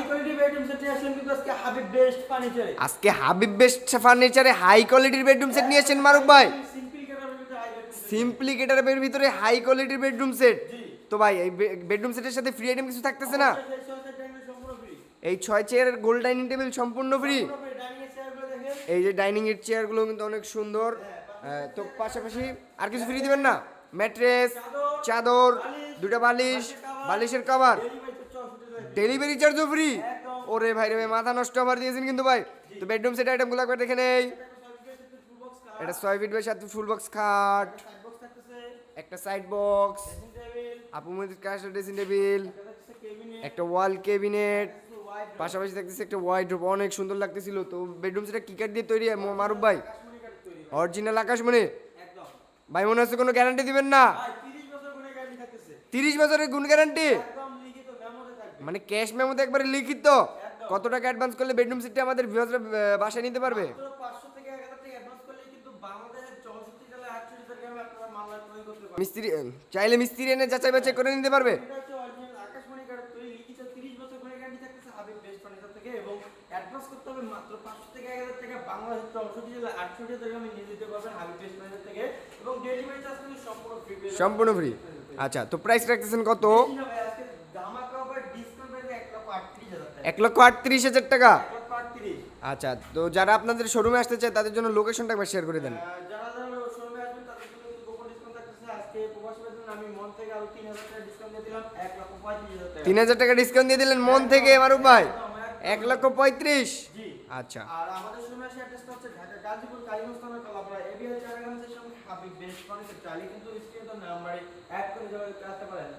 Quality bedroom set নিয়ে আসলাম কিন্তু আজকে হাবিব বেস্ট ফার্নিচারে। আজকে হাবিব বেস্ট ফার্নিচারে হাই কোয়ালিটির বেডরুম সেট নিয়ে আসেন মারুফ ভাই। সিম্পল কেটার ভিতরে হাই বেডরুম সেট। সিম্পলি কেটারের ভিতরে হাই কোয়ালিটির বেডরুম সেট। জি। তো ভাই এই বেডরুম সেটের সাথে ফ্রি আইটেম কিছু থাকতেছে না? অবশ্যই সেই সাথে ডাইনিং সম্পূর্ণ ফ্রি। এই 6 চেয়ারের গোল্ড ডাইনিং টেবিল সম্পূর্ণ ফ্রি। সম্পূর্ণ ফ্রি। ডাইনিং এর চেয়ারগুলো দেখেন। এই যে ডাইনিং এর চেয়ারগুলো কিন্তু অনেক সুন্দর। তো পাশাপাশি আর কিছু ফ্রি দিবেন না? ম্যাট্রেস, চাদর, দুটো বালিশ, বালিশের কভার, ডেলিভারি চার্জও ফ্রি। ওরে ভাই রে ভাই, মাথা নষ্ট অফার দিয়েছেন কিন্তু ভাই। তো বেডরুম সেট আইটেমগুলো একবার দেখে নেই। এটা 6 feet by 7 feet full box খাট, সাইড বক্স থাকতেছে, একটা সাইড বক্স, ড্রেসিং টেবিল, আপু মজিদ কাশের ড্রেসিং টেবিল, কেবিনেট, একটা ওয়াল ক্যাবিনেট, ওয়াইড পাশাপাশি দেখতেছি একটা ওয়াইড্রোব, অনেক সুন্দর লাগতেছিল। তো বেডরুম সেটটা কি কাঠ দিয়ে তৈরি মারুফ ভাই? আকাশমণি কাঠ তৈরি। অরিজিনাল আকাশমণি। একদম। ভাই মনে হচ্ছে কোনো গ্যারান্টি দিবেন না? ভাই 30 বছর গুণে গ্যারান্টি থাকতেছে। 30 বছরের গুণ গ্যারান্টি, একদম লিখিত মেমোতে থাকবে। মানে ক্যাশ মেমোতে একবারে লিখিত। কত টাকা অ্যাডভান্স করলে বেডরুম সেটটা আমাদের ভিউয়ার্সরা বাসায় নিতে পারবে? মাত্র 500 থেকে 1000 টাকা অ্যাডভান্স করলে কিন্তু বাংলাদেশের 64 জেলায় 48 গ্রামে আপনারা মাল ক্রয় করতে পারবেন। মিস্ত্রি চাইলে মিস্ত্রি এনে যাচাই বাছাই করে নিতে পারবে। এটা হচ্ছে অরিজিনাল আকাশমণি কাঠ তৈরি, লিখিত 30 বছর গুণে গ্যারান্টি থাকতেছে হাবিব বেস্ট ফার্নিচার থেকে এবং অ্যাডভান্স করতে হবে মাত্র 500 থেকে 1000 টাকা। বাংলাদেশের 64 জেলায় 48 গ্রামে নিয়ে যেতে পারবেন হাবিব বেস্ট ফার্নিচার থেকে এবং ডেলিভারি চার্জ কিন্তু সম্পূর্ণ ফ্রি। সম্পূর্ণ ফ্রি। আচ্ছা, তো প্রাইস রাখতেছেন কত? আজকে ধামাকা অফার ডিসকাউন্ট পাবে 1,38,000 টাকা। 1,38,000 টাকা। 1,38,000। আচ্ছা, তো যারা আপনাদের শোরুমে আসতে চায় তাদের জন্য লোকেশনটা একবার শেয়ার করে দেন। যারা শোরুমে আসবেন তাদের জন্য কিন্তু গোপন ডিসকাউন্ট থাকতেছে। আজকে প্রবাসীদের জন্য আমি মন থেকে আরো 3,000 টাকা ডিসকাউন্ট দিয়ে দিলাম, 1,35,000 টাকা। 3,000 টাকা ডিসকাউন্ট দিয়ে দিলেন মন থেকে মারুফ ভাই। 1,35,000। জি। আচ্ছা, আর আমাদের শোরুমে আসে অ্যাড্রেসটা হচ্ছে ঢাকা গাজীপুর কালীগঞ্জ থানা কলাপাড়া এবিএল চারাগামসের সঙ্গে হাবিব বেস্ট ফার্নিচার। চাইলে কিন্তু স্ক্রিনে তো নাম্বারে অ্যাড করে যাওয়ার আসতে পারেন।